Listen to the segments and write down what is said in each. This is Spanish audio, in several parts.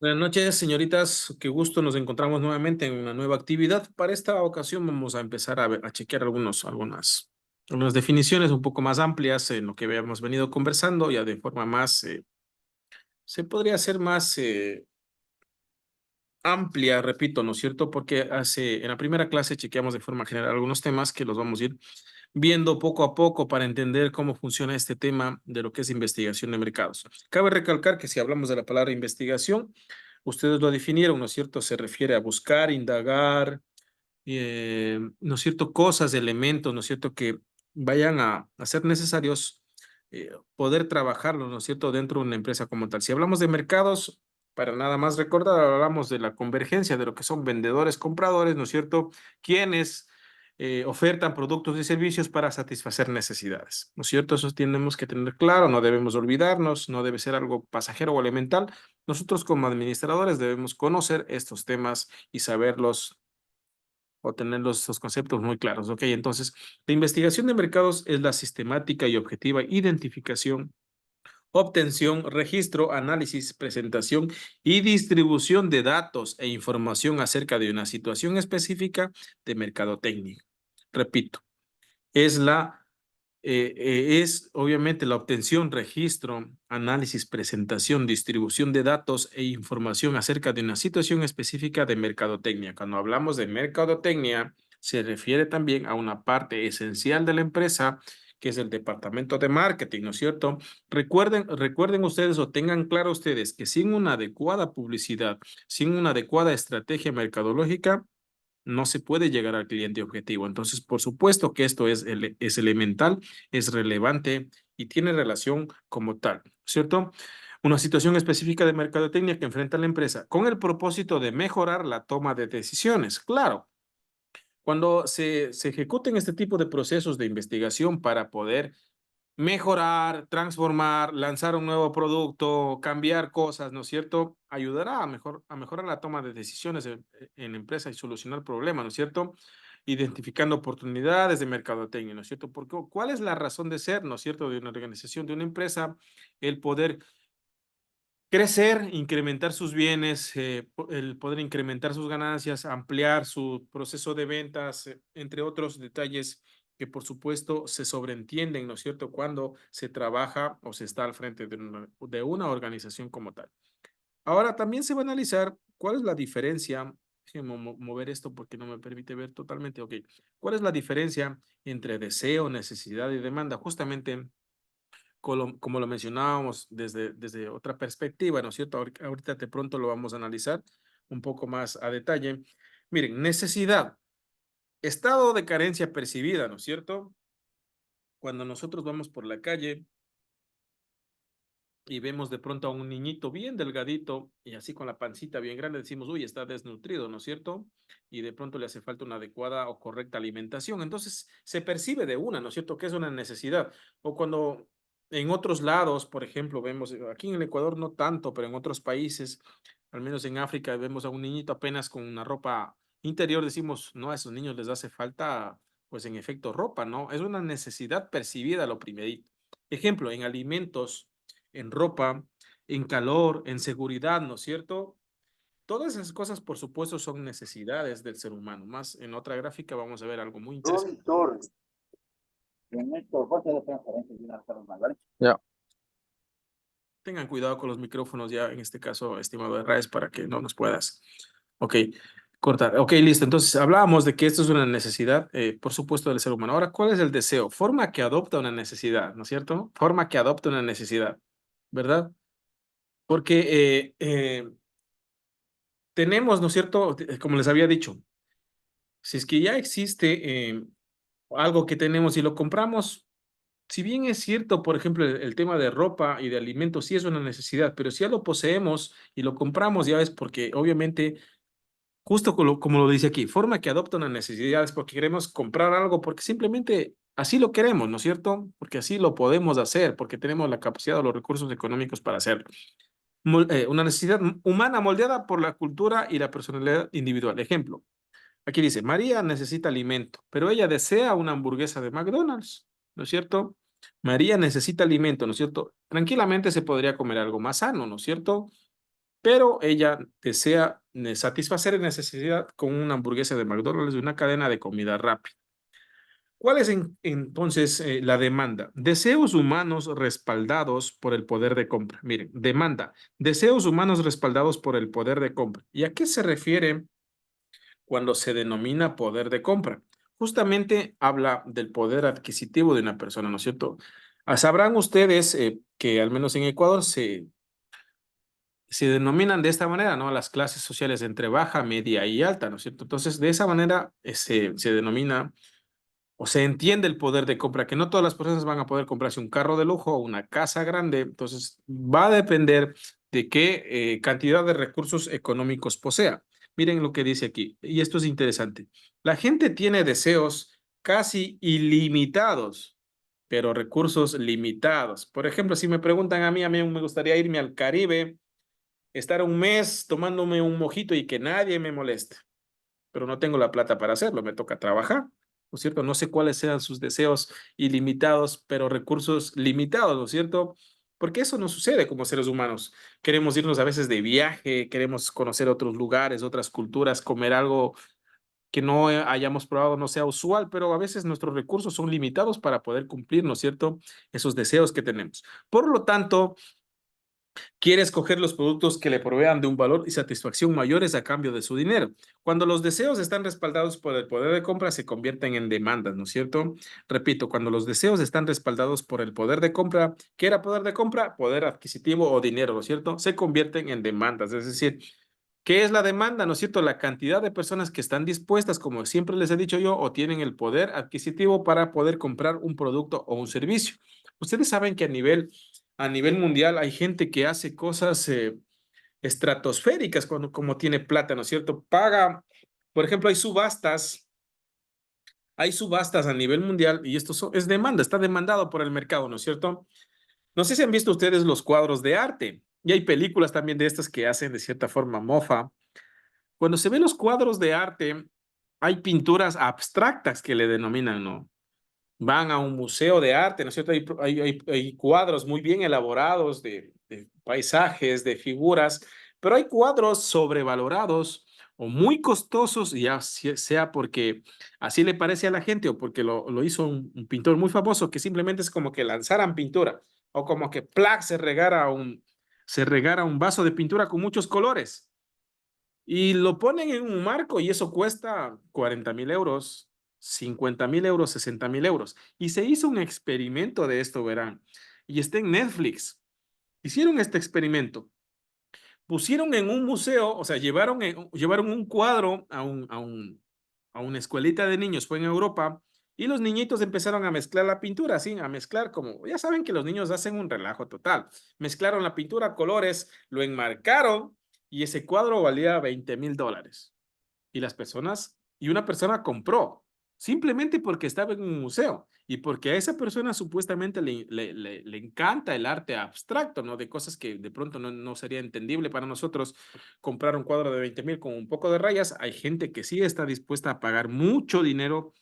Buenas noches, señoritas. Qué gusto nos encontramos nuevamente en una nueva actividad. Para esta ocasión vamos a empezar a chequear algunas definiciones un poco más amplias en lo que habíamos venido conversando, ya de forma más, se podría hacer más amplia, repito, ¿no es cierto? Porque en la primera clase chequeamos de forma general algunos temas que los vamos a ir viendo poco a poco para entender cómo funciona este tema de lo que es investigación de mercados. Cabe recalcar que si hablamos de la palabra investigación, ustedes lo definieron, ¿no es cierto? Se refiere a buscar, indagar, ¿no es cierto? Cosas, elementos, ¿no es cierto? Que vayan a ser necesarios poder trabajarlos, ¿no es cierto? Dentro de una empresa como tal. Si hablamos de mercados, para nada más recordar, hablamos de la convergencia de lo que son vendedores, compradores, ¿no es cierto? Quienes ofertan productos y servicios para satisfacer necesidades, ¿no es cierto? Eso tenemos que tener claro, no debemos olvidarnos, no debe ser algo pasajero o elemental. Nosotros como administradores debemos conocer estos temas y saberlos o tener esos conceptos muy claros, ¿ok? Entonces, la investigación de mercados es la sistemática y objetiva identificación, obtención, registro, análisis, presentación y distribución de datos e información acerca de una situación específica de mercadotecnia. Repito, es es obviamente la obtención, registro, análisis, presentación, distribución de datos e información acerca de una situación específica de mercadotecnia. Cuando hablamos de mercadotecnia, se refiere también a una parte esencial de la empresa, que es el departamento de marketing, ¿no es cierto? Recuerden ustedes o tengan claro ustedes que sin una adecuada publicidad, sin una adecuada estrategia mercadológica, no se puede llegar al cliente objetivo. Entonces, por supuesto que esto es elemental, es relevante y tiene relación como tal, ¿cierto? Una situación específica de mercadotecnia que enfrenta la empresa con el propósito de mejorar la toma de decisiones. Claro, cuando se ejecuten este tipo de procesos de investigación para poder mejorar, transformar, lanzar un nuevo producto, cambiar cosas, ¿no es cierto? Ayudará a mejorar la toma de decisiones en la empresa y solucionar problemas, ¿no es cierto? Identificando oportunidades de mercadotecnia, ¿no es cierto? Porque, ¿cuál es la razón de ser, ¿no es cierto?, de una organización, de una empresa? El poder crecer, incrementar sus bienes, el poder incrementar sus ganancias, ampliar su proceso de ventas, entre otros detalles que por supuesto se sobreentienden, ¿no es cierto?, cuando se trabaja o se está al frente de una organización como tal. Ahora también se va a analizar cuál es la diferencia. Déjenme mover esto porque no me permite ver totalmente. Ok, ¿cuál es la diferencia entre deseo, necesidad y demanda? Justamente como lo mencionábamos desde otra perspectiva, ¿no es cierto? Ahorita de pronto lo vamos a analizar un poco más a detalle. Miren, necesidad, estado de carencia percibida, ¿no es cierto? Cuando nosotros vamos por la calle y vemos de pronto a un niñito bien delgadito y así con la pancita bien grande, decimos, uy, está desnutrido, ¿no es cierto? Y de pronto le hace falta una adecuada o correcta alimentación. Entonces, se percibe de una, ¿no es cierto? Que es una necesidad. O cuando en otros lados, por ejemplo, vemos, aquí en el Ecuador no tanto, pero en otros países, al menos en África, vemos a un niñito apenas con una ropa interior, decimos, no, a esos niños les hace falta, pues en efecto, ropa, ¿no? Es una necesidad percibida lo primerito. Ejemplo, en alimentos, en ropa, en calor, en seguridad, ¿no es cierto? Todas esas cosas, por supuesto, son necesidades del ser humano. Más en otra gráfica vamos a ver algo muy interesante. Robin Torres, Ernesto, voz de transferencia de una forma, ¿vale? Ya. Tengan cuidado con los micrófonos ya, en este caso, estimado Raes, para que no nos puedas. Ok, cortar. Ok, listo. Entonces, hablábamos de que esto es una necesidad, por supuesto, del ser humano. Ahora, ¿cuál es el deseo? Forma que adopta una necesidad, ¿no es cierto? Forma que adopta una necesidad, ¿verdad? Porque tenemos, ¿no es cierto? Como les había dicho, si es que ya existe algo que tenemos y lo compramos, si bien es cierto, por ejemplo, el tema de ropa y de alimentos sí es una necesidad, pero si ya lo poseemos y lo compramos, ya es porque obviamente, justo como lo dice aquí, forma que adopta una necesidad es porque queremos comprar algo, porque simplemente así lo queremos, ¿no es cierto? Porque así lo podemos hacer, porque tenemos la capacidad o los recursos económicos para hacerlo. Una necesidad humana moldeada por la cultura y la personalidad individual. Ejemplo. Aquí dice, María necesita alimento, pero ella desea una hamburguesa de McDonald's, ¿no es cierto? María necesita alimento, ¿no es cierto? Tranquilamente se podría comer algo más sano, ¿no es cierto? pero ella desea satisfacer necesidad con una hamburguesa de McDonald's, de una cadena de comida rápida. ¿Cuál es entonces la demanda? Deseos humanos respaldados por el poder de compra. Miren, demanda, deseos humanos respaldados por el poder de compra. ¿Y a qué se refiere cuando se denomina poder de compra? Justamente habla del poder adquisitivo de una persona, ¿no es cierto? Sabrán ustedes que al menos en Ecuador se denominan de esta manera, ¿no? Las clases sociales entre baja, media y alta, ¿no es cierto? Entonces, de esa manera se denomina o se entiende el poder de compra, que no todas las personas van a poder comprarse un carro de lujo o una casa grande, entonces va a depender de qué cantidad de recursos económicos posea. Miren lo que dice aquí, y esto es interesante. La gente tiene deseos casi ilimitados, pero recursos limitados. Por ejemplo, si me preguntan a mí me gustaría irme al Caribe, estar un mes tomándome un mojito y que nadie me moleste, pero no tengo la plata para hacerlo, me toca trabajar, ¿no es cierto? No sé cuáles sean sus deseos ilimitados, pero recursos limitados, ¿no es cierto? Porque eso no sucede como seres humanos. Queremos irnos a veces de viaje, queremos conocer otros lugares, otras culturas, comer algo que no hayamos probado, no sea usual, pero a veces nuestros recursos son limitados para poder cumplir, ¿no es cierto? Esos deseos que tenemos. Por lo tanto, quiere escoger los productos que le provean de un valor y satisfacción mayores a cambio de su dinero. Cuando los deseos están respaldados por el poder de compra, se convierten en demandas, ¿no es cierto? Repito, cuando los deseos están respaldados por el poder de compra, ¿qué era poder de compra? Poder adquisitivo o dinero, ¿no es cierto? Se convierten en demandas, es decir, ¿qué es la demanda? ¿No es cierto? La cantidad de personas que están dispuestas, como siempre les he dicho yo, o tienen el poder adquisitivo para poder comprar un producto o un servicio. Ustedes saben que a nivel mundial hay gente que hace cosas estratosféricas cuando, como tiene plata, ¿no es cierto? Paga, por ejemplo, hay subastas a nivel mundial y es demanda, está demandado por el mercado, ¿no es cierto? No sé si han visto ustedes los cuadros de arte y hay películas también de estas que hacen de cierta forma mofa. Cuando se ven los cuadros de arte, hay pinturas abstractas que le denominan, ¿no? Van a un museo de arte, ¿no es cierto? Hay cuadros muy bien elaborados de paisajes, de figuras, pero hay cuadros sobrevalorados o muy costosos, ya sea porque así le parece a la gente o porque lo hizo un pintor muy famoso, que simplemente es como que lanzaran pintura o como que ¡plac! Se regara un vaso de pintura con muchos colores y lo ponen en un marco y eso cuesta 40.000 euros, 50.000 euros, 60.000 euros. Y se hizo un experimento de esto, verán, y está en Netflix. Hicieron este experimento. Pusieron en un museo, o sea, llevaron un cuadro a una escuelita de niños, fue en Europa, y los niñitos empezaron a mezclar la pintura, así, a mezclar como, ya saben que los niños hacen un relajo total. Mezclaron la pintura, colores, lo enmarcaron y ese cuadro valía 20.000 dólares. Y una persona compró, simplemente porque estaba en un museo y porque a esa persona supuestamente le encanta el arte abstracto, ¿no? De cosas que de pronto no sería entendible para nosotros comprar un cuadro de 20.000 con un poco de rayas. Hay gente que sí está dispuesta a pagar mucho dinero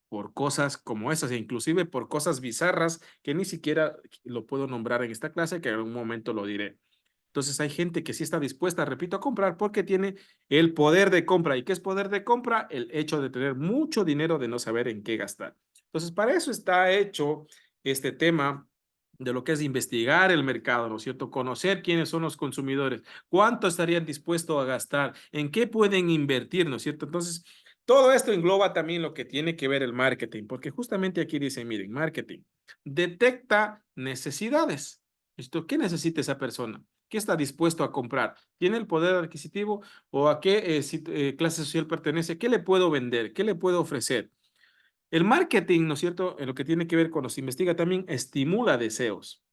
por cosas como esas, e inclusive por cosas bizarras que ni siquiera lo puedo nombrar en esta clase, que en algún momento lo diré. Entonces hay gente que sí está dispuesta, repito, a comprar porque tiene el poder de compra. ¿Y qué es poder de compra? El hecho de tener mucho dinero de no saber en qué gastar. Entonces, para eso está hecho este tema de lo que es investigar el mercado, ¿no es cierto? Conocer quiénes son los consumidores, cuánto estarían dispuestos a gastar, en qué pueden invertir, ¿no es cierto? Entonces, todo esto engloba también lo que tiene que ver el marketing, porque justamente aquí dice, miren, marketing detecta necesidades. ¿Listo? ¿Qué necesita esa persona? ¿Qué está dispuesto a comprar? ¿Tiene el poder adquisitivo o a qué clase social pertenece? ¿Qué le puedo vender? ¿Qué le puedo ofrecer? El marketing, ¿no es cierto? En lo que tiene que ver con los investiga también, estimula deseos.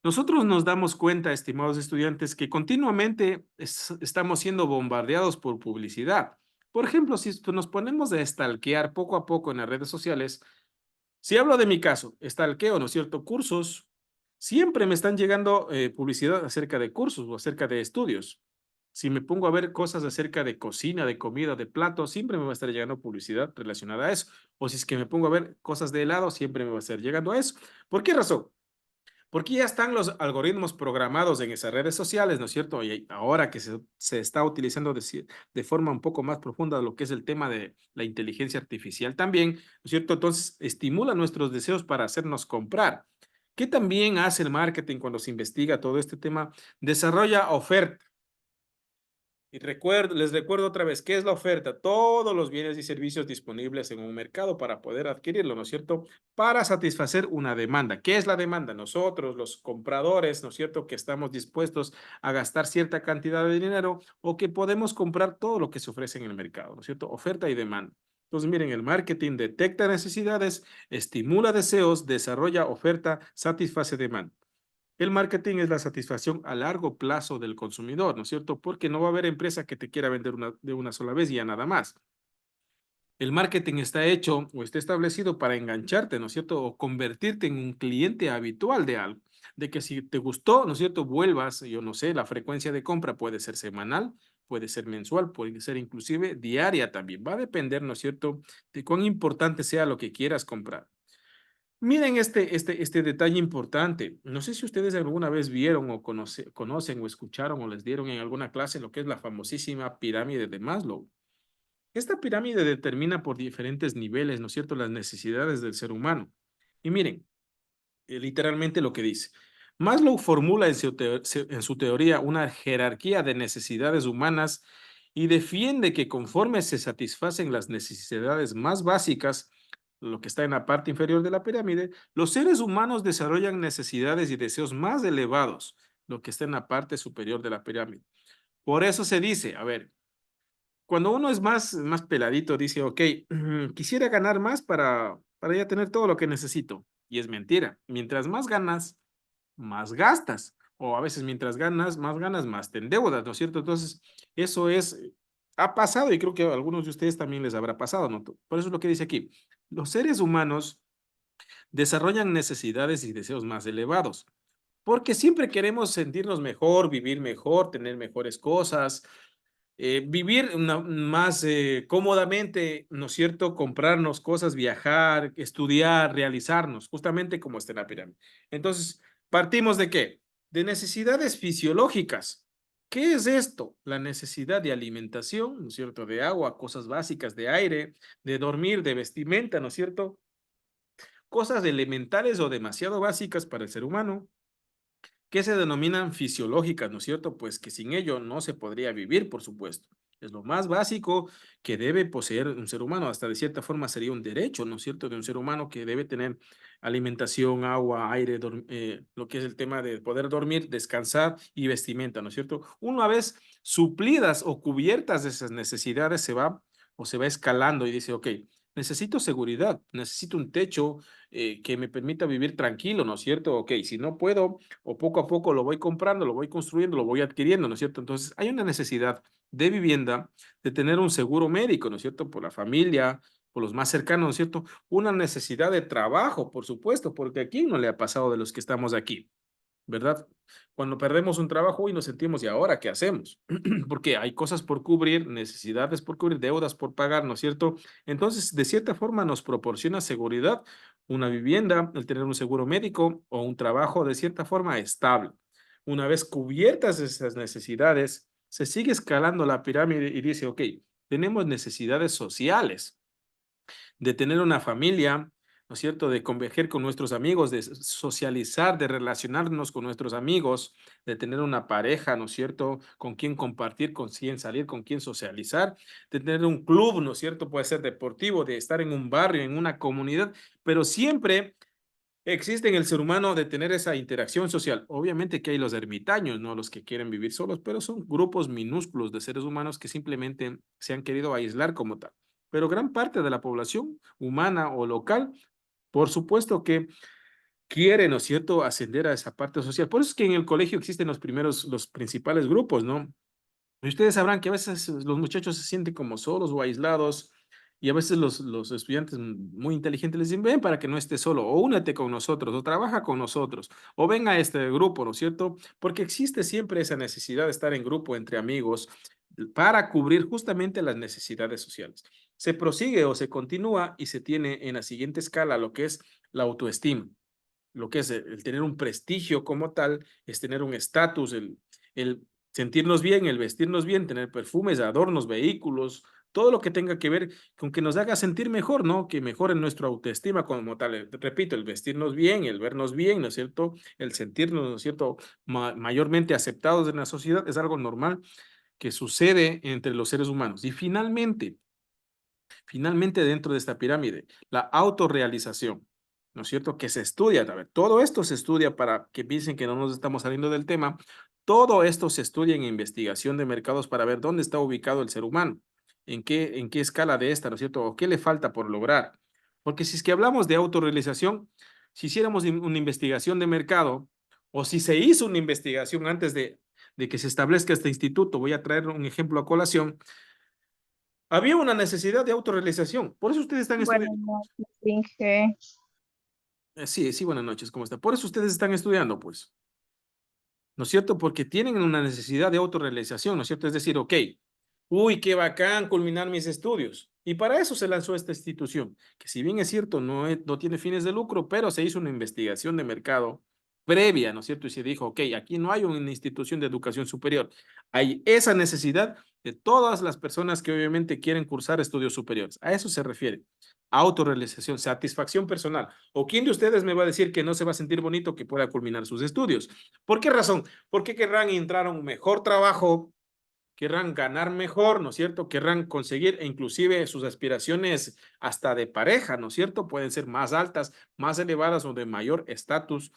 Nosotros nos damos cuenta, estimados estudiantes, que continuamente estamos siendo bombardeados por publicidad. Por ejemplo, si nos ponemos a stalkear poco a poco en las redes sociales, si hablo de mi caso, stalkeo, ¿no es cierto? Cursos, siempre me están llegando publicidad acerca de cursos o acerca de estudios. Si me pongo a ver cosas acerca de cocina, de comida, de platos, siempre me va a estar llegando publicidad relacionada a eso. O si es que me pongo a ver cosas de helado, siempre me va a estar llegando a eso. ¿Por qué razón? Porque ya están los algoritmos programados en esas redes sociales, ¿no es cierto? Y ahora que se está utilizando de forma un poco más profunda lo que es el tema de la inteligencia artificial también, ¿no es cierto? Entonces, estimula nuestros deseos para hacernos comprar. ¿Qué también hace el marketing cuando se investiga todo este tema? Desarrolla oferta. Y les recuerdo otra vez, ¿qué es la oferta? Todos los bienes y servicios disponibles en un mercado para poder adquirirlo, ¿no es cierto? Para satisfacer una demanda. ¿Qué es la demanda? Nosotros, los compradores, ¿no es cierto? Que estamos dispuestos a gastar cierta cantidad de dinero o que podemos comprar todo lo que se ofrece en el mercado, ¿no es cierto? Oferta y demanda. Entonces, miren, el marketing detecta necesidades, estimula deseos, desarrolla oferta, satisface demanda. El marketing es la satisfacción a largo plazo del consumidor, ¿no es cierto? Porque no va a haber empresa que te quiera vender de una sola vez y ya nada más. El marketing está hecho o está establecido para engancharte, ¿no es cierto? O convertirte en un cliente habitual de algo. De que si te gustó, ¿no es cierto? Vuelvas, yo no sé, la frecuencia de compra puede ser semanal, puede ser mensual, puede ser inclusive diaria también. Va a depender, ¿no es cierto? De cuán importante sea lo que quieras comprar. Miren este detalle importante. No sé si ustedes alguna vez vieron o conocen o escucharon o les dieron en alguna clase lo que es la famosísima pirámide de Maslow. Esta pirámide determina por diferentes niveles, ¿no es cierto?, las necesidades del ser humano. Y miren, literalmente lo que dice. Maslow formula en su teoría una jerarquía de necesidades humanas y defiende que conforme se satisfacen las necesidades más básicas, lo que está en la parte inferior de la pirámide, los seres humanos desarrollan necesidades y deseos más elevados, lo que está en la parte superior de la pirámide. Por eso se dice, a ver, cuando uno es más peladito, dice, ok, quisiera ganar más para ya tener todo lo que necesito. Y es mentira. Mientras más ganas, más gastas. O a veces mientras ganas, más te endeudas, ¿no es cierto? Entonces, eso ha pasado y creo que a algunos de ustedes también les habrá pasado, ¿no? Por eso es lo que dice aquí. Los seres humanos desarrollan necesidades y deseos más elevados, porque siempre queremos sentirnos mejor, vivir mejor, tener mejores cosas, vivir más cómodamente, ¿no es cierto? Comprarnos cosas, viajar, estudiar, realizarnos, justamente como está en la pirámide. Entonces, ¿partimos de qué? De necesidades fisiológicas. ¿Qué es esto? La necesidad de alimentación, ¿no es cierto? De agua, cosas básicas, de aire, de dormir, de vestimenta, ¿no es cierto? Cosas elementales o demasiado básicas para el ser humano que se denominan fisiológicas, ¿no es cierto? Pues que sin ello no se podría vivir, por supuesto. Es lo más básico que debe poseer un ser humano, hasta de cierta forma sería un derecho, ¿no es cierto?, de un ser humano que debe tener alimentación, agua, aire, lo que es el tema de poder dormir, descansar y vestimenta, ¿no es cierto? Una vez suplidas o cubiertas de esas necesidades, se va escalando y dice, ok, necesito seguridad, necesito un techo que me permita vivir tranquilo, ¿no es cierto? Ok, si no puedo, o poco a poco lo voy comprando, lo voy construyendo, lo voy adquiriendo, ¿no es cierto? Entonces, hay una necesidad de vivienda, de tener un seguro médico, ¿no es cierto? Por la familia, por los más cercanos, ¿no es cierto? Una necesidad de trabajo, por supuesto, porque a quién no le ha pasado de los que estamos aquí, ¿verdad? Cuando perdemos un trabajo y nos sentimos, ¿y ahora qué hacemos? Porque hay cosas por cubrir, necesidades por cubrir, deudas por pagar, ¿no es cierto? Entonces, de cierta forma nos proporciona seguridad, una vivienda, el tener un seguro médico o un trabajo de cierta forma estable. Una vez cubiertas esas necesidades, se sigue escalando la pirámide y dice, ok, tenemos necesidades sociales de tener una familia, ¿no es cierto? De converger con nuestros amigos, de socializar, de relacionarnos con nuestros amigos, de tener una pareja, ¿no es cierto? Con quién compartir, con quién salir, con quién socializar, de tener un club, ¿no es cierto? Puede ser deportivo, de estar en un barrio, en una comunidad, pero siempre existe en el ser humano de tener esa interacción social. Obviamente que hay los ermitaños, ¿no? Los que quieren vivir solos, pero son grupos minúsculos de seres humanos que simplemente se han querido aislar como tal. Pero gran parte de la población humana o local, por supuesto que quiere, ¿no es cierto?, ascender a esa parte social. Por eso es que en el colegio existen los principales grupos, ¿no? Y ustedes sabrán que a veces los muchachos se sienten como solos o aislados y a veces los estudiantes muy inteligentes les dicen, ven para que no estés solo, o únete con nosotros, o trabaja con nosotros, o ven a este grupo, ¿no es cierto? Porque existe siempre esa necesidad de estar en grupo entre amigos para cubrir justamente las necesidades sociales. Se prosigue o se continúa y se tiene en la siguiente escala lo que es la autoestima. lo que es el tener un prestigio como tal, es tener un estatus, el sentirnos bien, el vestirnos bien, tener perfumes, adornos, vehículos, todo lo que tenga que ver con que nos haga sentir mejor, ¿no? Que mejore nuestra autoestima como tal. Repito, el vestirnos bien, el vernos bien, ¿no es cierto? El sentirnos, ¿no es cierto? Mayormente aceptados en la sociedad es algo normal que sucede entre los seres humanos. Y finalmente dentro de esta pirámide, la autorrealización, ¿no es cierto? Que se estudia, a ver, todo esto se estudia para que piensen que no nos estamos saliendo del tema, todo esto se estudia en investigación de mercados para ver dónde está ubicado el ser humano, en qué escala de esta, ¿no es cierto? O qué le falta por lograr. Porque si es que hablamos de autorrealización, si hiciéramos una investigación de mercado, o si se hizo una investigación antes de que se establezca este instituto, voy a traer un ejemplo a colación, había una necesidad de autorrealización. Por eso ustedes están Buenas estudiando. noches, Inge. Sí, sí, buenas noches, ¿cómo está? Por eso ustedes están estudiando, pues, ¿no es cierto? Porque tienen una necesidad de autorrealización, ¿no es cierto? Es decir, ok, uy, qué bacán culminar mis estudios. Y para eso se lanzó esta institución, que si bien es cierto, no tiene fines de lucro, pero se hizo una investigación de mercado previa, ¿no es cierto? Y se dijo, ok, aquí no hay una institución de educación superior. Hay esa necesidad de todas las personas que obviamente quieren cursar estudios superiores. A eso se refiere. Autorrealización, satisfacción personal. ¿O quién de ustedes me va a decir que no se va a sentir bonito que pueda culminar sus estudios? ¿Por qué razón? Porque querrán entrar a un mejor trabajo, querrán ganar mejor, ¿no es cierto? Querrán conseguir e inclusive sus aspiraciones hasta de pareja, ¿no es cierto? Pueden ser más altas, más elevadas o de mayor estatus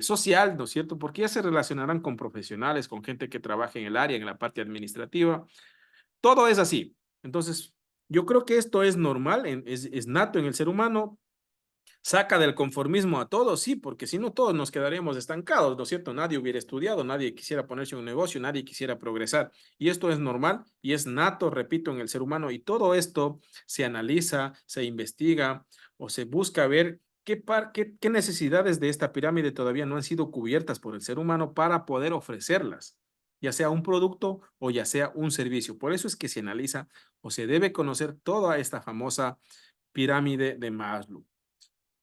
social, ¿no es cierto? Porque ya se relacionarán con profesionales, con gente que trabaja en el área, en la parte administrativa. Todo es así. Entonces, yo creo que esto es normal, es nato en el ser humano. Saca del conformismo a todos, sí, porque si no todos nos quedaríamos estancados, ¿no es cierto? Nadie hubiera estudiado, nadie quisiera ponerse un negocio, nadie quisiera progresar. Y esto es normal y es nato, repito, en el ser humano. Y todo esto se analiza, se investiga o se busca ver qué necesidades de esta pirámide todavía no han sido cubiertas por el ser humano para poder ofrecerlas, ya sea un producto o ya sea un servicio. Por eso es que se analiza o se debe conocer toda esta famosa pirámide de Maslow.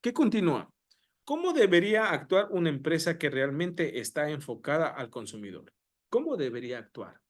¿Qué continúa? ¿Cómo debería actuar una empresa que realmente está enfocada al consumidor? ¿Cómo debería actuar?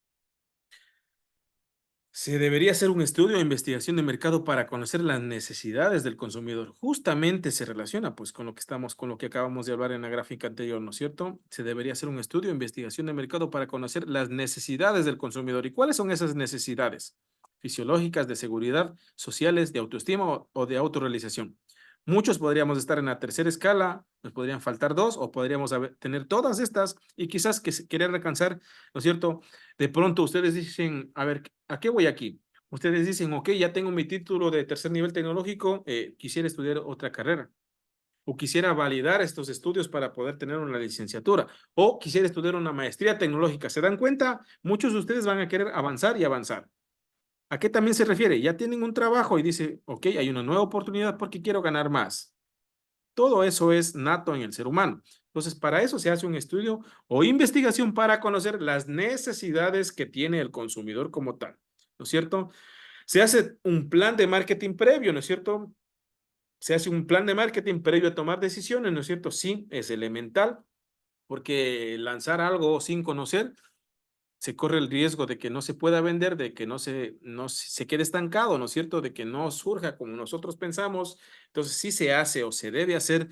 Se debería hacer un estudio o investigación de mercado para conocer las necesidades del consumidor. Justamente se relaciona pues con lo que acabamos de hablar en la gráfica anterior, ¿no es cierto? Se debería hacer un estudio o investigación de mercado para conocer las necesidades del consumidor. ¿Y cuáles son esas necesidades? Fisiológicas, de seguridad, sociales, de autoestima o de autorrealización. Muchos podríamos estar en la tercera escala, nos podrían faltar dos o podríamos tener todas estas y quizás querer alcanzar, ¿no es cierto? De pronto ustedes dicen, a ver, ¿a qué voy aquí? Ustedes dicen, ok, ya tengo mi título de tercer nivel tecnológico, quisiera estudiar otra carrera, o quisiera validar estos estudios para poder tener una licenciatura, o quisiera estudiar una maestría tecnológica. ¿Se dan cuenta? Muchos de ustedes van a querer avanzar y avanzar. ¿A qué también se refiere? Ya tienen un trabajo y dice, ok, hay una nueva oportunidad porque quiero ganar más. Todo eso es nato en el ser humano. Entonces, para eso se hace un estudio o investigación para conocer las necesidades que tiene el consumidor como tal, ¿no es cierto? Se hace un plan de marketing previo, ¿no es cierto? Se hace un plan de marketing previo a tomar decisiones, ¿no es cierto? Sí, es elemental, porque lanzar algo sin conocer se corre el riesgo de que no se pueda vender, de que no se quede estancado, ¿no es cierto? De que no surja como nosotros pensamos. Entonces, sí se hace o se debe hacer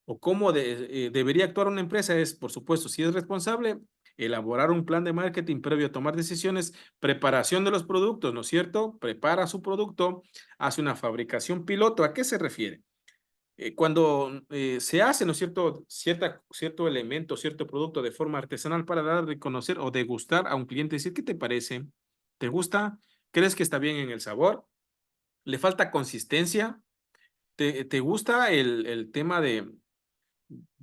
o cómo debería actuar una empresa es, por supuesto, si es responsable, elaborar un plan de marketing previo a tomar decisiones, preparación de los productos, ¿no es cierto? Prepara su producto, hace una fabricación piloto. ¿A qué se refiere? Cuando se hace, ¿no es cierto?, cierto elemento, cierto producto de forma artesanal para dar de conocer o degustar a un cliente, decir, ¿qué te parece? ¿Te gusta? ¿Crees que está bien en el sabor? ¿Le falta consistencia? ¿Te gusta el tema de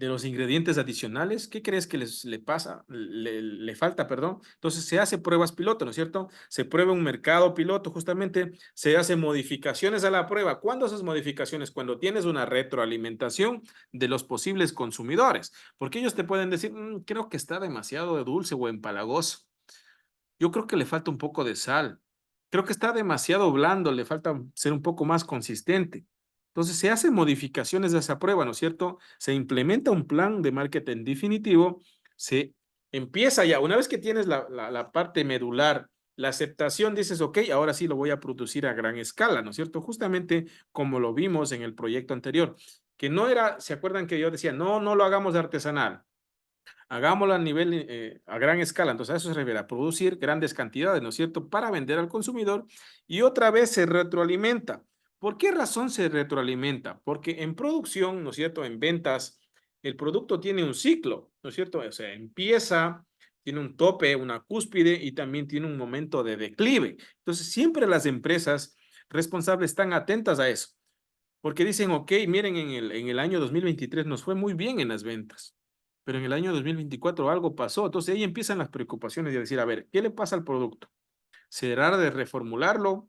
los ingredientes adicionales? ¿Qué crees que le pasa? Le falta, perdón. Entonces se hace pruebas piloto, ¿no es cierto? Se prueba un mercado piloto, justamente se hacen modificaciones a la prueba. ¿Cuándo haces modificaciones? Cuando tienes una retroalimentación de los posibles consumidores, porque ellos te pueden decir, creo que está demasiado dulce o empalagoso. Yo creo que le falta un poco de sal. Creo que está demasiado blando, le falta ser un poco más consistente. Entonces se hacen modificaciones de esa prueba, ¿no es cierto? Se implementa un plan de marketing definitivo, se empieza ya, una vez que tienes la parte medular, la aceptación, dices, ok, ahora sí lo voy a producir a gran escala, ¿no es cierto? Justamente como lo vimos en el proyecto anterior, que no era, ¿se acuerdan que yo decía, no, no lo hagamos de artesanal? Hagámoslo a nivel, a gran escala. Entonces, a eso se refiere, a producir grandes cantidades, ¿no es cierto?, para vender al consumidor y otra vez se retroalimenta. ¿Por qué razón se retroalimenta? Porque en producción, ¿no es cierto?, en ventas, el producto tiene un ciclo, ¿no es cierto? O sea, empieza, tiene un tope, una cúspide y también tiene un momento de declive. Entonces, siempre las empresas responsables están atentas a eso, porque dicen, ok, miren, en el año 2023 nos fue muy bien en las ventas, pero en el año 2024 algo pasó. Entonces ahí empiezan las preocupaciones de decir, a ver, ¿qué le pasa al producto? ¿Será de reformularlo?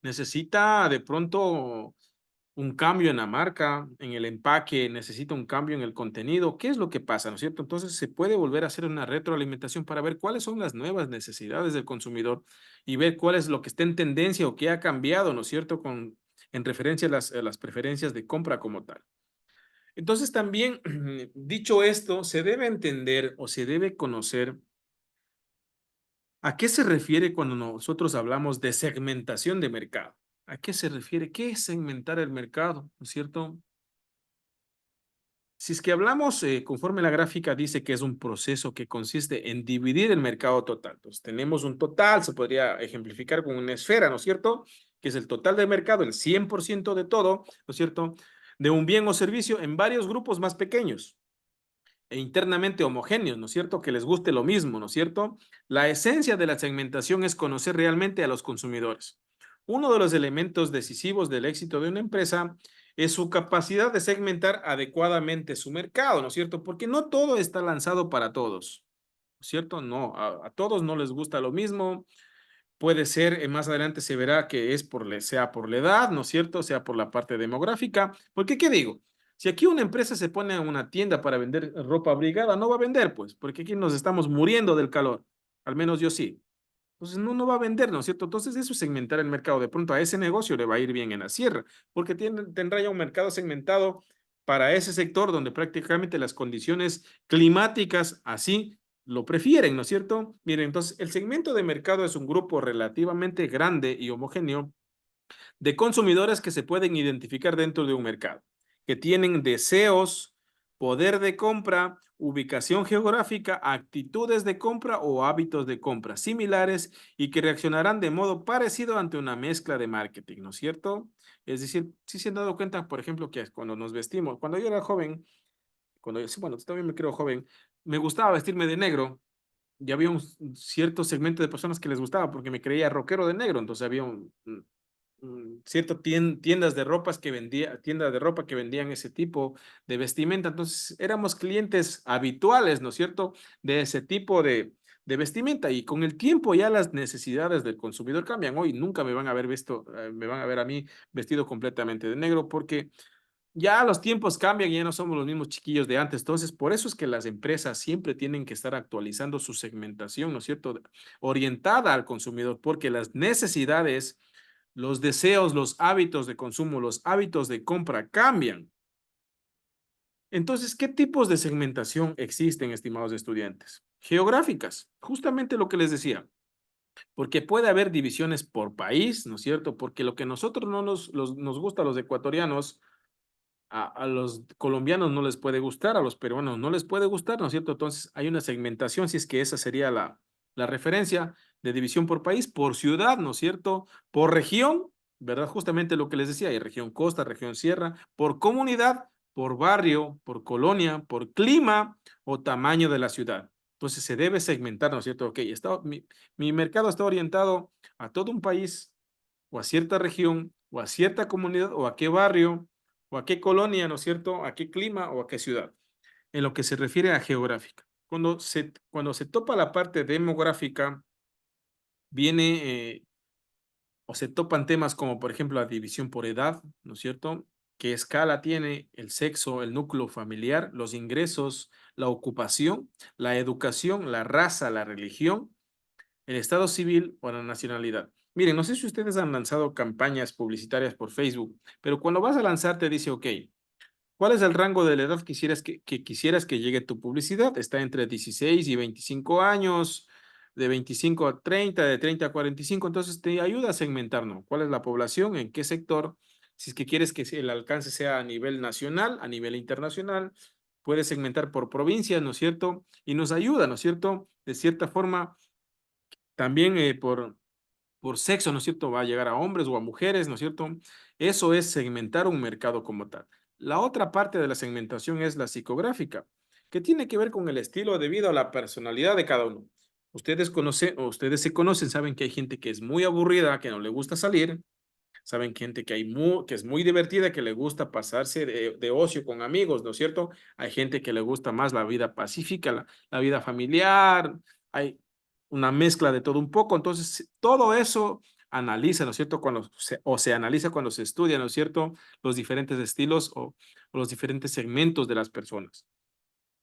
¿Necesita de pronto un cambio en la marca, en el empaque? ¿Necesita un cambio en el contenido? ¿Qué es lo que pasa, no es cierto? Entonces se puede volver a hacer una retroalimentación para ver cuáles son las nuevas necesidades del consumidor y ver cuál es lo que está en tendencia o qué ha cambiado, ¿no es cierto? En referencia a las preferencias de compra como tal. Entonces también, dicho esto, se debe entender o se debe conocer a qué se refiere cuando nosotros hablamos de segmentación de mercado. ¿A qué se refiere? ¿Qué es segmentar el mercado? ¿No es cierto? Si es que hablamos, conforme la gráfica dice que es un proceso que consiste en dividir el mercado total. Entonces, tenemos un total, se podría ejemplificar con una esfera, ¿no es cierto? Que es el total del mercado, el 100% de todo, ¿no es cierto? De un bien o servicio en varios grupos más pequeños e internamente homogéneos, ¿no es cierto? Que les guste lo mismo, ¿no es cierto? La esencia de la segmentación es conocer realmente a los consumidores. Uno de los elementos decisivos del éxito de una empresa es su capacidad de segmentar adecuadamente su mercado, ¿no es cierto? Porque no todo está lanzado para todos, ¿no es cierto? No, a todos no les gusta lo mismo. Puede ser, más adelante se verá que es sea por la edad, ¿no es cierto? Sea por la parte demográfica. Porque, ¿qué digo? Si aquí una empresa se pone a una tienda para vender ropa abrigada, no va a vender, pues, porque aquí nos estamos muriendo del calor. Al menos yo sí. Entonces, no, no va a vender, ¿no es cierto? Entonces, eso es segmentar el mercado. De pronto a ese negocio le va a ir bien en la sierra, porque tendrá ya un mercado segmentado para ese sector donde prácticamente las condiciones climáticas así lo prefieren, ¿no es cierto? Miren, entonces, el segmento de mercado es un grupo relativamente grande y homogéneo de consumidores que se pueden identificar dentro de un mercado, que tienen deseos, poder de compra, ubicación geográfica, actitudes de compra o hábitos de compra similares y que reaccionarán de modo parecido ante una mezcla de marketing, ¿no es cierto? Es decir, si se han dado cuenta, por ejemplo, que cuando nos vestimos, cuando yo era joven, cuando yo, sí, bueno, todavía me creo joven, me gustaba vestirme de negro. Ya había un cierto segmento de personas que les gustaba porque me creía rockero de negro, entonces había cierto tiendas de tiendas de ropa que vendían ese tipo de vestimenta. Entonces éramos clientes habituales, ¿no es cierto?, de ese tipo de vestimenta. Y con el tiempo ya las necesidades del consumidor cambian. Hoy nunca me van a ver me van a ver a mí vestido completamente de negro porque ya los tiempos cambian y ya no somos los mismos chiquillos de antes. Entonces, por eso es que las empresas siempre tienen que estar actualizando su segmentación, ¿no es cierto?, orientada al consumidor, porque las necesidades, los deseos, los hábitos de consumo, los hábitos de compra cambian. Entonces, ¿qué tipos de segmentación existen, estimados estudiantes? Geográficas, justamente lo que les decía, porque puede haber divisiones por país, ¿no es cierto? Porque lo que nosotros no nos gusta a los ecuatorianos, a los colombianos no les puede gustar, a los peruanos no les puede gustar, ¿no es cierto? Entonces hay una segmentación, si es que esa sería la referencia de división por país, por ciudad, ¿no es cierto? Por región, ¿verdad? Justamente lo que les decía, hay región costa, región sierra, por comunidad, por barrio, por colonia, por clima o tamaño de la ciudad. Entonces se debe segmentar, ¿no es cierto? Ok, mi mercado está orientado a todo un país o a cierta región o a cierta comunidad o a qué barrio o a qué colonia, ¿no es cierto? ¿A qué clima o a qué ciudad? En lo que se refiere a geográfica. Cuando se topa la parte demográfica, viene o se topan temas como, por ejemplo, la división por edad, ¿no es cierto? ¿Qué escala tiene el sexo, el núcleo familiar, los ingresos, la ocupación, la educación, la raza, la religión? el estado civil o la nacionalidad. Miren, no sé si ustedes han lanzado campañas publicitarias por Facebook, pero cuando vas a lanzar te dice, ok, ¿cuál es el rango de la edad que quisieras que llegue tu publicidad? Está entre 16 y 25 años, de 25 a 30, de 30 a 45. Entonces te ayuda a segmentar, ¿no? ¿Cuál es la población? ¿En qué sector? Si es que quieres que el alcance sea a nivel nacional, a nivel internacional, puedes segmentar por provincia, ¿no es cierto? Y nos ayuda, ¿no es cierto? De cierta forma, también por sexo, ¿no es cierto? Va a llegar a hombres o a mujeres, ¿no es cierto? Eso es segmentar un mercado como tal. La otra parte de la segmentación es la psicográfica, que tiene que ver con el estilo de vida o la personalidad de cada uno. Ustedes conocen o ustedes se conocen, saben que hay gente que es muy aburrida, que no le gusta salir, saben gente que, que es muy divertida, que le gusta pasarse de ocio con amigos, ¿no es cierto? Hay gente que le gusta más la vida pacífica, la vida familiar, hay una mezcla de todo un poco, entonces todo eso analiza, ¿no es cierto? O se analiza cuando se estudia, ¿no es cierto? Los diferentes estilos o los diferentes segmentos de las personas.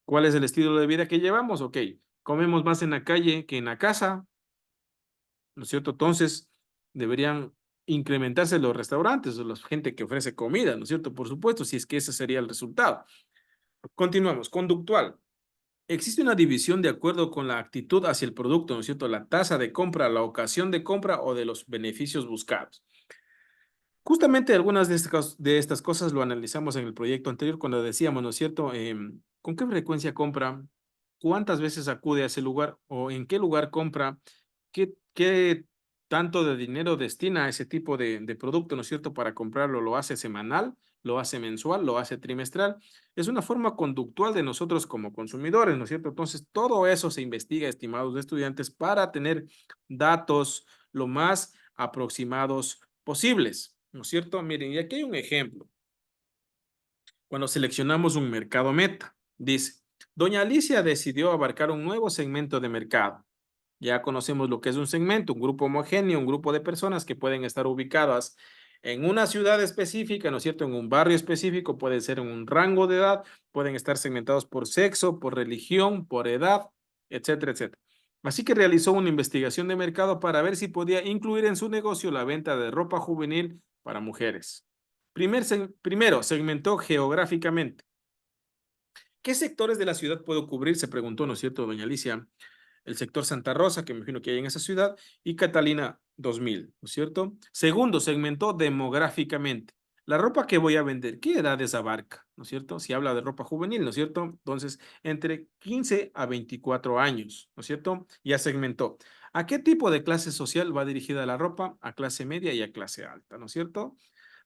¿Cuál es el estilo de vida que llevamos? Ok, comemos más en la calle que en la casa, ¿no es cierto? Entonces, deberían incrementarse los restaurantes o la gente que ofrece comida, ¿no es cierto? Por supuesto, si es que ese sería el resultado. Continuamos. Conductual. Existe una división de acuerdo con la actitud hacia el producto, ¿no es cierto? La tasa de compra, la ocasión de compra o de los beneficios buscados. Justamente algunas de estas cosas lo analizamos en el proyecto anterior cuando decíamos, ¿no es cierto? ¿Con qué frecuencia compra? ¿Cuántas veces acude a ese lugar? ¿O en qué lugar compra? ¿Qué tanto de dinero destina a ese tipo de producto, ¿no es cierto? Para comprarlo, ¿lo hace semanal? ¿Lo hace mensual? ¿Lo hace trimestral? Es una forma conductual de nosotros como consumidores, ¿no es cierto? Entonces, todo eso se investiga, estimados estudiantes, para tener datos lo más aproximados posibles, ¿no es cierto? Miren, y aquí hay un ejemplo. Cuando seleccionamos un mercado meta, dice, doña Alicia decidió abarcar un nuevo segmento de mercado. Ya conocemos lo que es un segmento, un grupo homogéneo, un grupo de personas que pueden estar ubicadas en una ciudad específica, ¿no es cierto? En un barrio específico, puede ser en un rango de edad, pueden estar segmentados por sexo, por religión, por edad, etcétera, etcétera. Así que realizó una investigación de mercado para ver si podía incluir en su negocio la venta de ropa juvenil para mujeres. Primero, segmentó geográficamente. ¿Qué sectores de la ciudad puedo cubrir? Se preguntó, ¿no es cierto, doña Alicia? El sector Santa Rosa, que me imagino que hay en esa ciudad, y Catalina 2000, ¿no es cierto? Segundo, segmentó demográficamente. La ropa que voy a vender, ¿qué edades abarca? ¿No es cierto? Si habla de ropa juvenil, ¿no es cierto? Entonces, entre 15 a 24 años, ¿no es cierto? Ya segmentó. ¿A qué tipo de clase social va dirigida la ropa? A clase media y a clase alta, ¿no es cierto?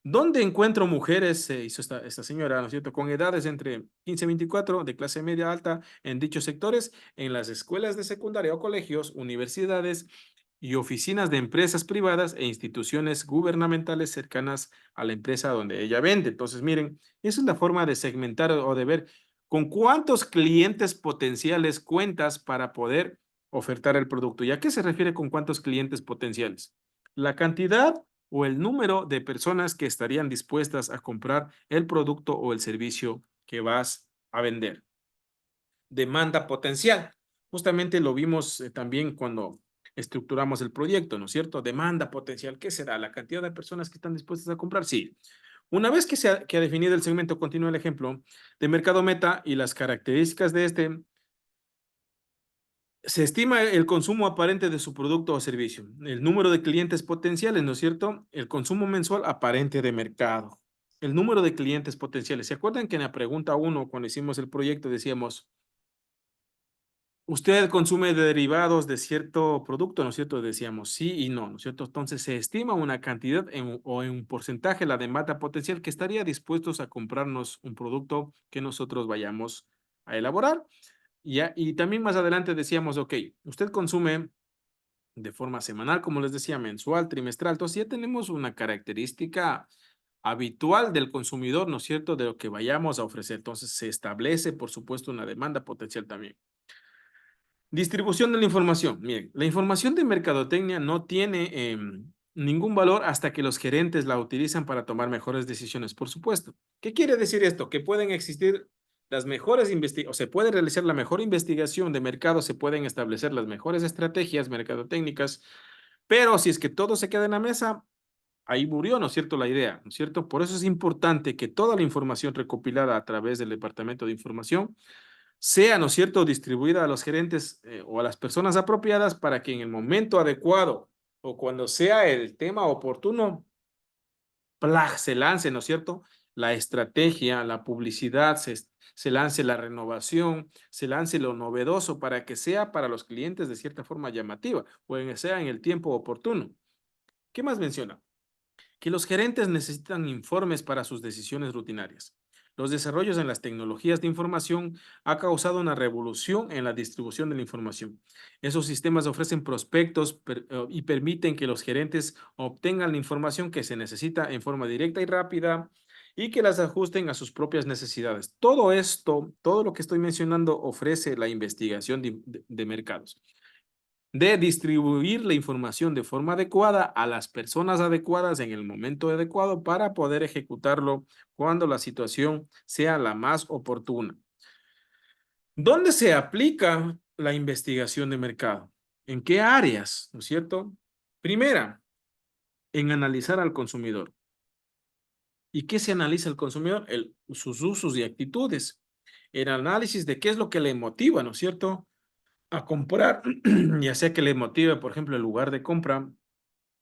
¿Dónde encuentro mujeres, hizo esta señora, ¿no es cierto?, con edades entre 15 y 24 de clase media alta en dichos sectores, en las escuelas de secundaria o colegios, universidades y oficinas de empresas privadas e instituciones gubernamentales cercanas a la empresa donde ella vende. Entonces, miren, esa es la forma de segmentar o de ver con cuántos clientes potenciales cuentas para poder ofertar el producto. ¿Y a qué se refiere con cuántos clientes potenciales? La cantidad o el número de personas que estarían dispuestas a comprar el producto o el servicio que vas a vender. Demanda potencial. Justamente lo vimos también cuando estructuramos el proyecto, ¿no es cierto? Demanda potencial. ¿Qué será? ¿La cantidad de personas que están dispuestas a comprar? Sí. Una vez que ha definido el segmento, continúa el ejemplo de mercado meta y las características de este, se estima el consumo aparente de su producto o servicio, el número de clientes potenciales, ¿no es cierto? El consumo mensual aparente de mercado, el número de clientes potenciales. ¿Se acuerdan que en la pregunta 1, cuando hicimos el proyecto, decíamos, usted consume derivados de cierto producto, ¿no es cierto? Decíamos sí y no, ¿no es cierto? Entonces se estima una cantidad o en un porcentaje la demanda potencial que estaría dispuestos a comprarnos un producto que nosotros vayamos a elaborar. Ya, y también más adelante decíamos, ok, usted consume de forma semanal, como les decía, mensual, trimestral. Entonces ya tenemos una característica habitual del consumidor, ¿no es cierto?, de lo que vayamos a ofrecer. Entonces se establece, por supuesto, una demanda potencial también. Distribución de la información. Miren, la información de mercadotecnia no tiene ningún valor hasta que los gerentes la utilizan para tomar mejores decisiones, por supuesto. ¿Qué quiere decir esto? Que pueden existir las mejores o se puede realizar la mejor investigación de mercado, se pueden establecer las mejores estrategias mercadotécnicas, pero si es que todo se queda en la mesa, ahí murió, ¿no es cierto?, la idea, ¿no es cierto? Por eso es importante que toda la información recopilada a través del Departamento de Información sea, ¿no es cierto?, distribuida a los gerentes o a las personas apropiadas para que en el momento adecuado o cuando sea el tema oportuno, ¡plaj!, se lance, ¿no es cierto?, la estrategia, la publicidad, se lance la renovación, se lance lo novedoso para que sea para los clientes de cierta forma llamativa o sea en el tiempo oportuno. ¿Qué más menciona? Que los gerentes necesitan informes para sus decisiones rutinarias. Los desarrollos en las tecnologías de información ha causado una revolución en la distribución de la información. Esos sistemas ofrecen prospectos y permiten que los gerentes obtengan la información que se necesita en forma directa y rápida y que las ajusten a sus propias necesidades. Todo esto, todo lo que estoy mencionando ofrece la investigación de mercados, de distribuir la información de forma adecuada a las personas adecuadas en el momento adecuado para poder ejecutarlo cuando la situación sea la más oportuna. ¿Dónde se aplica la investigación de mercado? ¿En qué áreas? ¿No es cierto? Primera, en analizar al consumidor. ¿Y qué se analiza al consumidor? Sus usos y actitudes. El análisis de qué es lo que le motiva, ¿no es cierto?, a comprar, ya sea que le motive, por ejemplo, el lugar de compra.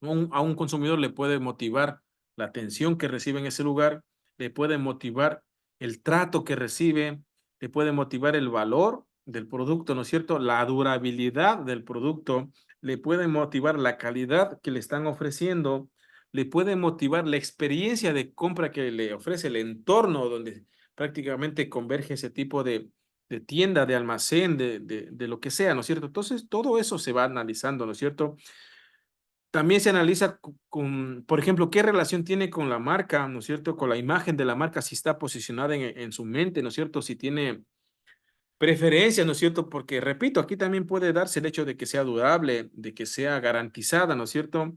A un consumidor le puede motivar la atención que recibe en ese lugar, le puede motivar el trato que recibe, le puede motivar el valor del producto, ¿no es cierto?, la durabilidad del producto, le puede motivar la calidad que le están ofreciendo, le puede motivar la experiencia de compra que le ofrece el entorno donde prácticamente converge ese tipo de tienda, de almacén, de lo que sea, ¿no es cierto? Entonces, todo eso se va analizando, ¿no es cierto? También se analiza con, por ejemplo, qué relación tiene con la marca, ¿no es cierto? Con la imagen de la marca, si está posicionada en su mente, ¿no es cierto? Si tiene preferencia, ¿no es cierto? Porque, repito, aquí también puede darse el hecho de que sea durable, de que sea garantizada, ¿no es cierto?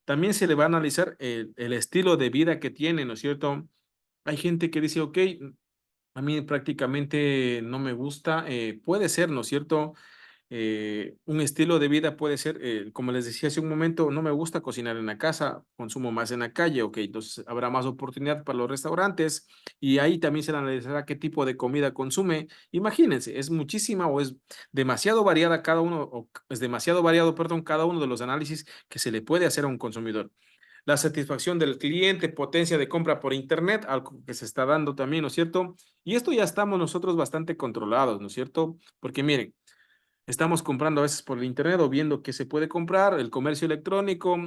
También se le va a analizar el estilo de vida que tiene, ¿no es cierto? Hay gente que dice, ok, a mí prácticamente no me gusta, puede ser, ¿no es cierto? Un estilo de vida puede ser, como les decía hace un momento, no me gusta cocinar en la casa, consumo más en la calle, ok, entonces habrá más oportunidad para los restaurantes y ahí también se analizará qué tipo de comida consume. Imagínense, es muchísima o es demasiado variada cada uno, o es demasiado variado, perdón, cada uno de los análisis que se le puede hacer a un consumidor. La satisfacción del cliente, potencia de compra por internet, algo que se está dando también, ¿no es cierto? Y esto ya estamos nosotros bastante controlados, ¿no es cierto? Porque miren, estamos comprando a veces por el internet o viendo qué se puede comprar, el comercio electrónico,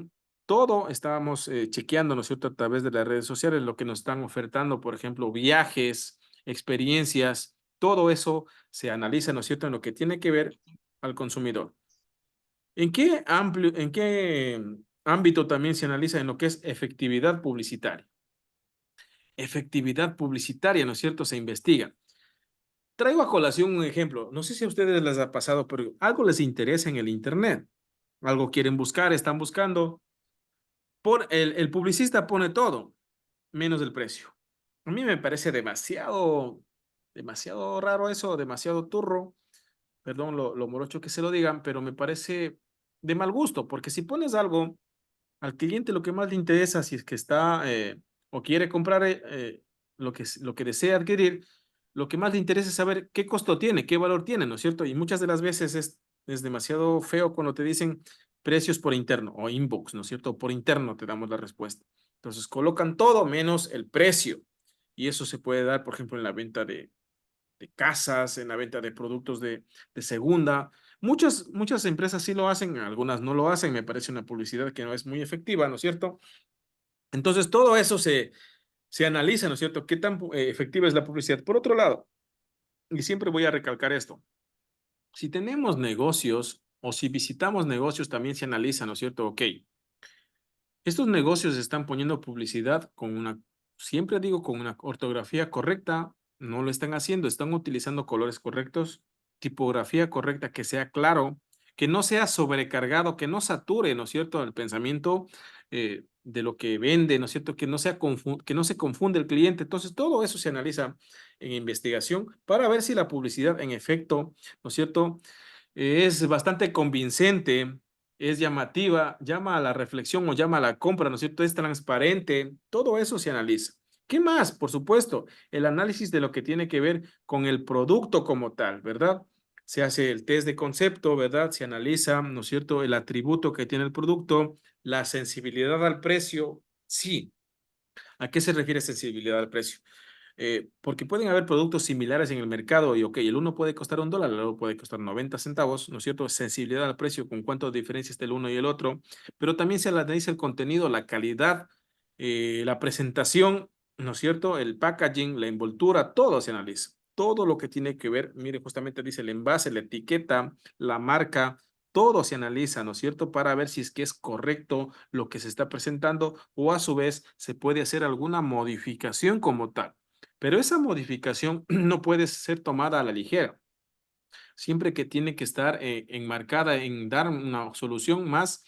todo estábamos chequeando, ¿no es cierto?, a través de las redes sociales, lo que nos están ofertando, por ejemplo, viajes, experiencias, todo eso se analiza, ¿no es cierto?, en lo que tiene que ver al consumidor. En qué ámbito también se analiza en lo que es efectividad publicitaria? Efectividad publicitaria, ¿no es cierto?, se investiga. Traigo a colación un ejemplo. No sé si a ustedes les ha pasado, pero algo les interesa en el internet. Algo quieren buscar, están buscando. El publicista pone todo, menos el precio. A mí me parece demasiado raro eso, demasiado turro. Perdón lo morocho que se lo digan, pero me parece de mal gusto, porque si pones algo al cliente, lo que más le interesa, si es que está o quiere comprar lo que desea adquirir, lo que más le interesa es saber qué costo tiene, qué valor tiene, ¿no es cierto? Y muchas de las veces es demasiado feo cuando te dicen precios por interno o inbox, ¿no es cierto? Por interno te damos la respuesta. Entonces colocan todo menos el precio. Y eso se puede dar, por ejemplo, en la venta de casas, en la venta de productos de segunda. Muchas empresas sí lo hacen, algunas no lo hacen. Me parece una publicidad que no es muy efectiva, ¿no es cierto? Entonces, todo eso se analiza, ¿no es cierto? ¿Qué tan efectiva es la publicidad? Por otro lado, y siempre voy a recalcar esto, si tenemos negocios o si visitamos negocios, también se analiza, ¿no es cierto? Ok, estos negocios están poniendo publicidad con siempre digo, con una ortografía correcta, no lo están haciendo, están utilizando colores correctos, tipografía correcta, que sea claro, que no sea sobrecargado, que no sature, ¿no es cierto?, el pensamiento de lo que vende, ¿no es cierto? Que que no se confunde el cliente. Entonces, todo eso se analiza en investigación para ver si la publicidad en efecto, ¿no es cierto? Es bastante convincente, es llamativa, llama a la reflexión o llama a la compra, ¿no es cierto? Es transparente, todo eso se analiza. ¿Qué más? Por supuesto, el análisis de lo que tiene que ver con el producto como tal, ¿verdad? Se hace el test de concepto, ¿verdad? Se analiza, ¿no es cierto?, el atributo que tiene el producto, la sensibilidad al precio. Sí. ¿A qué se refiere sensibilidad al precio? Porque pueden haber productos similares en el mercado y, ok, el uno puede costar $1, el otro puede costar 90 centavos, ¿no es cierto? Sensibilidad al precio, con cuánto diferencia está el uno y el otro, pero también se analiza el contenido, la calidad, la presentación, ¿no es cierto? El packaging, la envoltura, todo se analiza. Todo lo que tiene que ver, mire, justamente dice el envase, la etiqueta, la marca, todo se analiza, ¿no es cierto? Para ver si es que es correcto lo que se está presentando o a su vez se puede hacer alguna modificación como tal. Pero esa modificación no puede ser tomada a la ligera, siempre que tiene que estar enmarcada en dar una solución más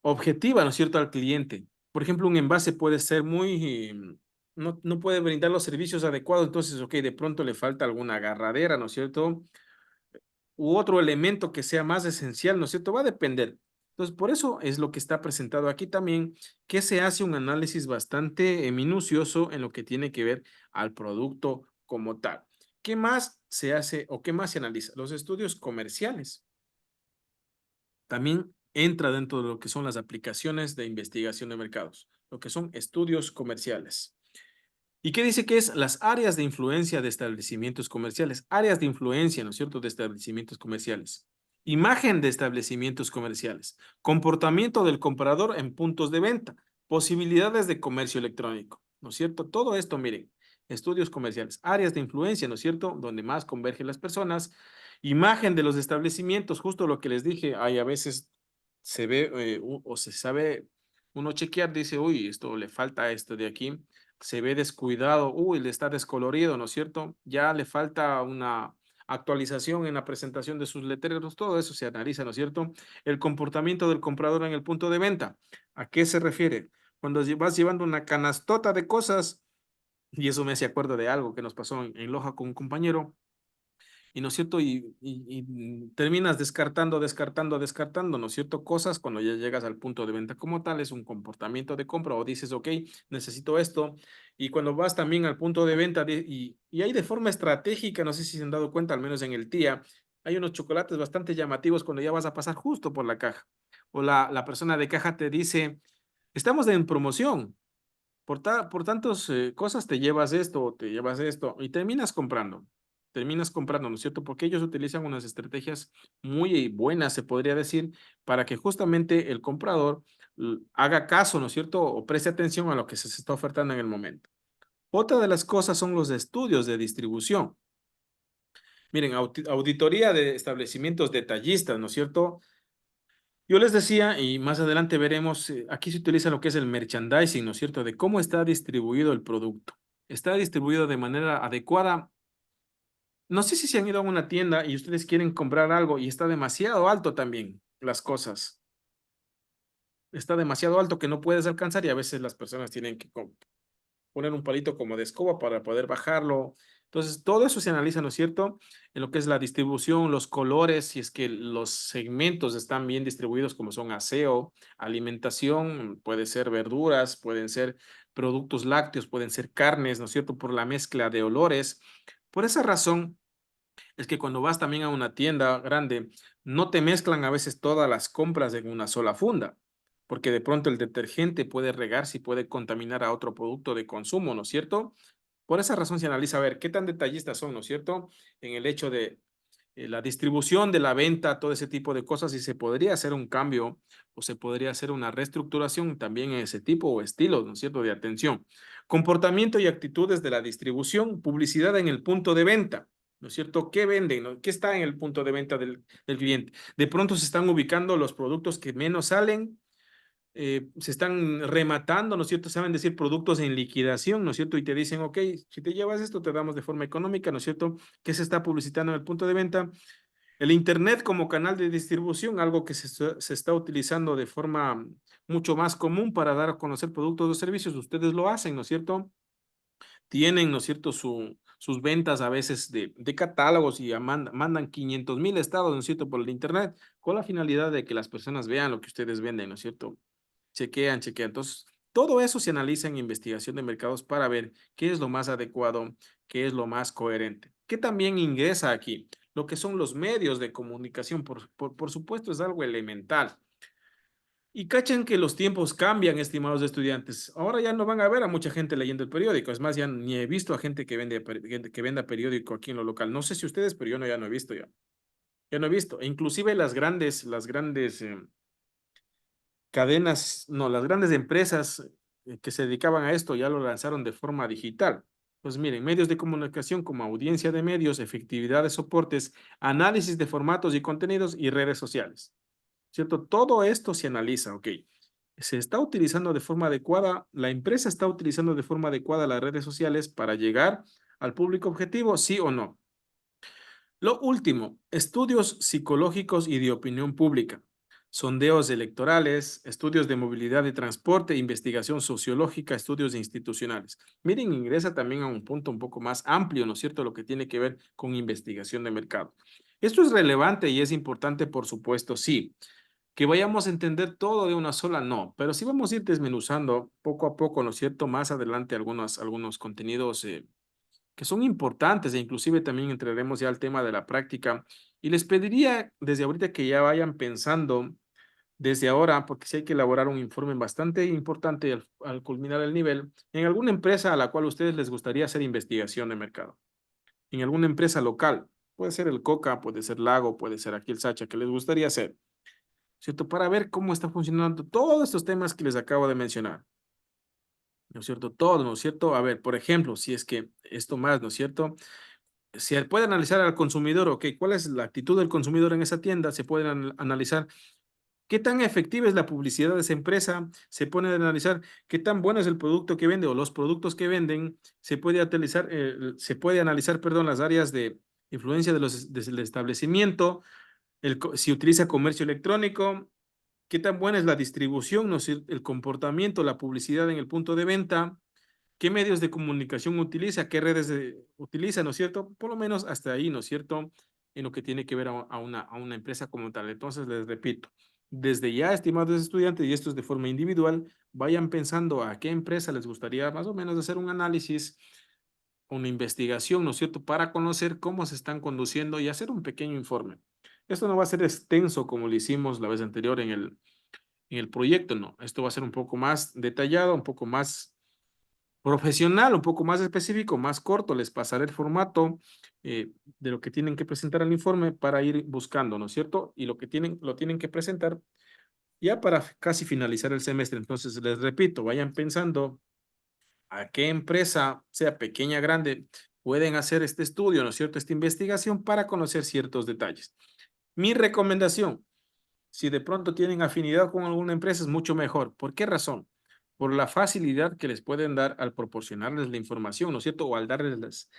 objetiva, ¿no es cierto?, al cliente. Por ejemplo, un envase puede ser no puede brindar los servicios adecuados, entonces, ok, de pronto le falta alguna agarradera, ¿no es cierto? U otro elemento que sea más esencial, ¿no es cierto? Va a depender. Entonces, por eso es lo que está presentado aquí también, que se hace un análisis bastante minucioso en lo que tiene que ver al producto como tal. ¿Qué más se hace o qué más se analiza? Los estudios comerciales. También entra dentro de lo que son las aplicaciones de investigación de mercados, lo que son estudios comerciales. ¿Y qué dice que es las áreas de influencia de establecimientos comerciales? Áreas de influencia, ¿no es cierto?, de establecimientos comerciales. Imagen de establecimientos comerciales. Comportamiento del comprador en puntos de venta. Posibilidades de comercio electrónico, ¿no es cierto? Todo esto, miren, estudios comerciales, áreas de influencia, ¿no es cierto?, donde más convergen las personas. Imagen de los establecimientos, justo lo que les dije, hay a veces se ve o se sabe uno chequear, dice, uy, esto le falta esto de aquí, se ve descuidado, uy, le está descolorido, ¿no es cierto? Ya le falta una actualización en la presentación de sus letreros, todo eso se analiza, ¿no es cierto? El comportamiento del comprador en el punto de venta, ¿a qué se refiere? Cuando vas llevando una canastota de cosas, y eso me hace acuerdo de algo que nos pasó en Loja con un compañero, y no es cierto, terminas descartando, ¿no es cierto? Cosas cuando ya llegas al punto de venta como tal, es un comportamiento de compra o dices, ok, necesito esto. Y cuando vas también al punto de venta y hay de forma estratégica, no sé si se han dado cuenta, al menos en el TIA, hay unos chocolates bastante llamativos cuando ya vas a pasar justo por la caja. O la persona de caja te dice, estamos en promoción, por tantas cosas te llevas esto o te llevas esto y terminas comprando, ¿no es cierto? Porque ellos utilizan unas estrategias muy buenas, se podría decir, para que justamente el comprador haga caso, ¿no es cierto? O preste atención a lo que se está ofertando en el momento. Otra de las cosas son los estudios de distribución. Miren, auditoría de establecimientos detallistas, ¿no es cierto? Yo les decía, y más adelante veremos, aquí se utiliza lo que es el merchandising, ¿no es cierto? De cómo está distribuido el producto. Está distribuido de manera adecuada. No sé si se han ido a una tienda y ustedes quieren comprar algo y está demasiado alto también las cosas. Está demasiado alto que no puedes alcanzar y a veces las personas tienen que poner un palito como de escoba para poder bajarlo. Entonces, todo eso se analiza, ¿no es cierto? En lo que es la distribución, los colores, si es que los segmentos están bien distribuidos, como son aseo, alimentación, puede ser verduras, pueden ser productos lácteos, pueden ser carnes, ¿no es cierto? Por la mezcla de olores. Por esa razón, es que cuando vas también a una tienda grande, no te mezclan a veces todas las compras en una sola funda, porque de pronto el detergente puede regarse y puede contaminar a otro producto de consumo, ¿no es cierto? Por esa razón se analiza a ver qué tan detallistas son, ¿no es cierto? En el hecho de la distribución de la venta, todo ese tipo de cosas, y se podría hacer un cambio o se podría hacer una reestructuración también en ese tipo o estilo, ¿no es cierto?, de atención. Comportamiento y actitudes de la distribución, publicidad en el punto de venta, ¿no es cierto? ¿Qué venden? ¿No? ¿Qué está en el punto de venta del cliente? De pronto se están ubicando los productos que menos salen, se están rematando, ¿no es cierto? Saben decir productos en liquidación, ¿no es cierto? Y te dicen, ok, si te llevas esto, te damos de forma económica, ¿no es cierto? ¿Qué se está publicitando en el punto de venta? El Internet como canal de distribución, algo que se está utilizando de forma mucho más común para dar a conocer productos o servicios. Ustedes lo hacen, ¿no es cierto? Tienen, ¿no es cierto?, sus ventas a veces de catálogos y mandan 500,000 estados, ¿no es cierto?, por el Internet, con la finalidad de que las personas vean lo que ustedes venden, ¿no es cierto? Chequean, chequean. Entonces, todo eso se analiza en investigación de mercados para ver qué es lo más adecuado, qué es lo más coherente. ¿Qué también ingresa aquí? Lo que son los medios de comunicación, por supuesto, es algo elemental. Y cachen que los tiempos cambian, estimados estudiantes. Ahora ya no van a ver a mucha gente leyendo el periódico. Es más, ya ni he visto a gente que venda periódico aquí en lo local. No sé si ustedes, pero yo no, ya no he visto ya. Ya no he visto. E inclusive las grandes cadenas, no, las grandes empresas que se dedicaban a esto ya lo lanzaron de forma digital. Pues miren, medios de comunicación como audiencia de medios, efectividad de soportes, análisis de formatos y contenidos y redes sociales. ¿Cierto? Todo esto se analiza, ok. ¿Se está utilizando de forma adecuada? ¿La empresa está utilizando de forma adecuada las redes sociales para llegar al público objetivo? ¿Sí o no? Lo último, estudios psicológicos y de opinión pública, sondeos electorales, estudios de movilidad y transporte, investigación sociológica, estudios institucionales. Miren, ingresa también a un punto un poco más amplio, ¿no es cierto?, lo que tiene que ver con investigación de mercado. Esto es relevante y es importante, por supuesto, sí. Que vayamos a entender todo de una sola, no, pero sí vamos a ir desmenuzando poco a poco, ¿no es cierto? Más adelante algunos contenidos que son importantes e inclusive también entraremos ya al tema de la práctica. Y les pediría desde ahorita que ya vayan pensando desde ahora, porque sí hay que elaborar un informe bastante importante al culminar el nivel, en alguna empresa a la cual a ustedes les gustaría hacer investigación de mercado, en alguna empresa local, puede ser el Coca, puede ser Lago, puede ser aquí el Sacha, que les gustaría hacer. ¿Cierto? Para ver cómo está funcionando todos estos temas que les acabo de mencionar, ¿no es cierto? Todo, ¿no es cierto? A ver, por ejemplo, si es que esto más, ¿no es cierto? Se puede analizar al consumidor, ok, ¿cuál es la actitud del consumidor en esa tienda? Se puede analizar qué tan efectiva es la publicidad de esa empresa, se puede analizar qué tan bueno es el producto que vende o los productos que venden, se puede analizar, perdón, las áreas de influencia del establecimiento, si utiliza comercio electrónico, qué tan buena es la distribución, ¿no es cierto?, el comportamiento, la publicidad en el punto de venta, qué medios de comunicación utiliza, qué redes utiliza, ¿no es cierto? Por lo menos hasta ahí, ¿no es cierto? En lo que tiene que ver a una empresa como tal. Entonces, les repito, desde ya, estimados estudiantes, y esto es de forma individual, vayan pensando a qué empresa les gustaría más o menos hacer un análisis, una investigación, ¿no es cierto?, para conocer cómo se están conduciendo y hacer un pequeño informe. Esto no va a ser extenso como lo hicimos la vez anterior en el proyecto, no. Esto va a ser un poco más detallado, un poco más profesional, un poco más específico, más corto. Les pasaré el formato de lo que tienen que presentar al informe para ir buscando, ¿no es cierto? Y lo tienen que presentar ya para casi finalizar el semestre. Entonces, les repito, vayan pensando a qué empresa, sea pequeña, grande, pueden hacer este estudio, ¿no es cierto? Esta investigación para conocer ciertos detalles. Mi recomendación, si de pronto tienen afinidad con alguna empresa, es mucho mejor. ¿Por qué razón? Por la facilidad que les pueden dar al proporcionarles la información, ¿no es cierto? O al darles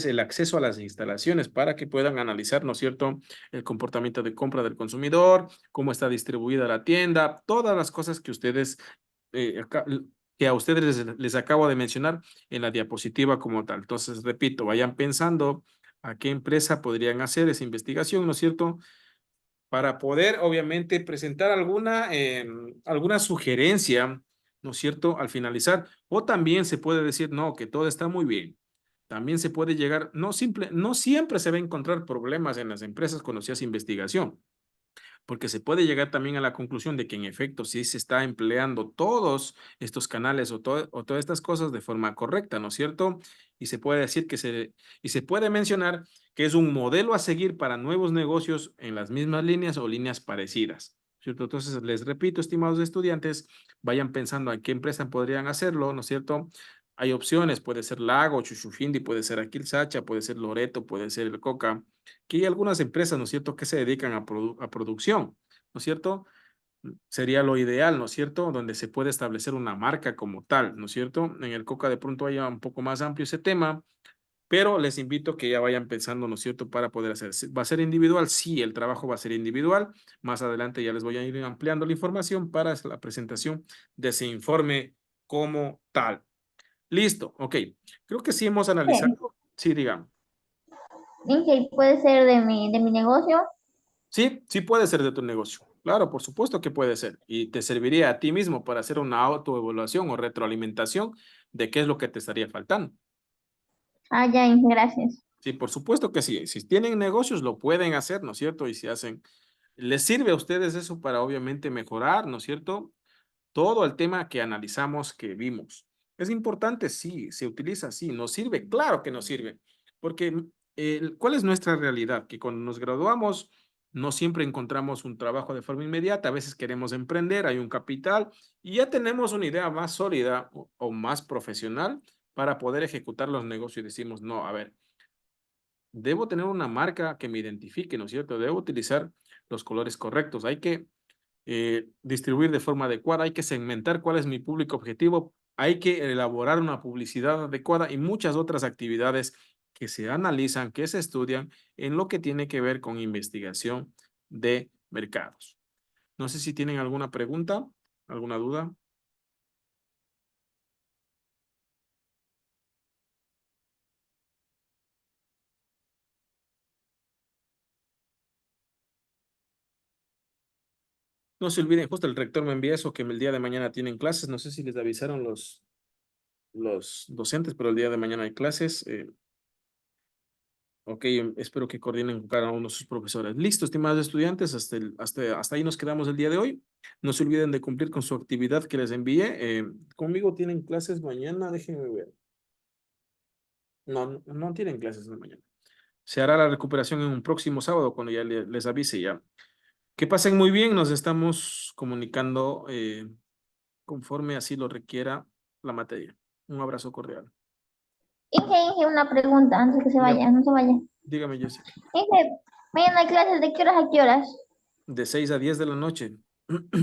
el acceso a las instalaciones para que puedan analizar, ¿no es cierto?, el comportamiento de compra del consumidor, cómo está distribuida la tienda, todas las cosas que eh, acá- que a ustedes les acabo de mencionar en la diapositiva como tal. Entonces, repito, vayan pensando a qué empresa podrían hacer esa investigación, ¿no es cierto?, para poder, obviamente, presentar alguna sugerencia, ¿no es cierto?, al finalizar. O también se puede decir, no, que todo está muy bien. También se puede llegar, no siempre se va a encontrar problemas en las empresas cuando se hace investigación, porque se puede llegar también a la conclusión de que en efecto sí se está empleando todos estos canales o todas estas cosas de forma correcta, ¿no es cierto? Y se puede decir y se puede mencionar que es un modelo a seguir para nuevos negocios en las mismas líneas o líneas parecidas, ¿cierto? Entonces, les repito, estimados estudiantes, vayan pensando en qué empresa podrían hacerlo, ¿no es cierto? Hay opciones, puede ser Lago, Chuchufindi, puede ser Aquil Sacha, puede ser Loreto, puede ser el Coca, que hay algunas empresas, ¿no es cierto?, que se dedican a producción, ¿no es cierto? Sería lo ideal, ¿no es cierto?, donde se puede establecer una marca como tal, ¿no es cierto? En el Coca de pronto haya un poco más amplio ese tema, pero les invito a que ya vayan pensando, ¿no es cierto?, para poder hacer. ¿Va a ser individual? Sí, el trabajo va a ser individual. Más adelante ya les voy a ir ampliando la información para la presentación de ese informe como tal. Listo, ok. Creo que sí hemos Sí. analizado. Sí, digamos. Inge, puede ser de mi negocio. Sí, sí puede ser de tu negocio. Claro, por supuesto que puede ser. Y te serviría a ti mismo para hacer una autoevaluación o retroalimentación de qué es lo que te estaría faltando. Ah, ya, Inge, gracias. Sí, por supuesto que sí. Si tienen negocios, lo pueden hacer, ¿no es cierto? Y si hacen, les sirve a ustedes eso para obviamente mejorar, ¿no es cierto? Todo el tema que analizamos, que vimos. Es importante, sí, se utiliza, sí, nos sirve, claro que nos sirve, porque ¿cuál es nuestra realidad? Que cuando nos graduamos no siempre encontramos un trabajo de forma inmediata, a veces queremos emprender, hay un capital y ya tenemos una idea más sólida o más profesional para poder ejecutar los negocios y decimos, no, a ver, debo tener una marca que me identifique, ¿no es cierto? Debo utilizar los colores correctos, hay que distribuir de forma adecuada, hay que segmentar cuál es mi público objetivo, hay que elaborar una publicidad adecuada y muchas otras actividades que se analizan, que se estudian en lo que tiene que ver con investigación de mercados. No sé si tienen alguna pregunta, alguna duda. No se olviden, justo el rector me envía eso, que el día de mañana tienen clases. No sé si les avisaron los docentes, pero el día de mañana hay clases. Ok, espero que coordinen con cada uno de sus profesores. Listo, estimados estudiantes, hasta ahí nos quedamos el día de hoy. No se olviden de cumplir con su actividad que les envié. Conmigo tienen clases mañana, déjenme ver. No tienen clases de mañana. Se hará la recuperación en un próximo sábado cuando ya les avise ya. Que pasen muy bien, nos estamos comunicando conforme así lo requiera la materia. Un abrazo cordial. Inge, una pregunta antes que se Dígame, vaya, no se vaya. dígame, Jessica. Inge, mañana hay clases de qué horas a qué horas. De 6 a 10 de la noche.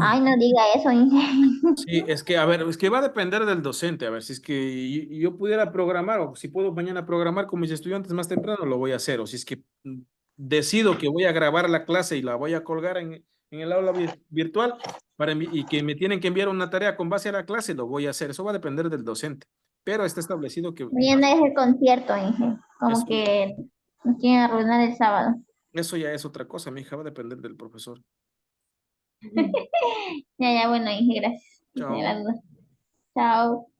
Ay, no diga eso, Inge. Sí, es que, a ver, es que va a depender del docente. A ver, si es que yo pudiera programar, o si puedo mañana programar con mis estudiantes más temprano, lo voy a hacer. O si es que decido que voy a grabar la clase y la voy a colgar en el aula virtual y que me tienen que enviar una tarea con base a la clase, lo voy a hacer. Eso va a depender del docente. Pero está establecido que Mañana es el concierto, Inge. Como eso, que nos quieren arruinar el sábado. eso ya es otra cosa, mi hija, va a depender del profesor. Ya, ya, bueno, Inge, gracias. Esa era Chao. la duda. Chao.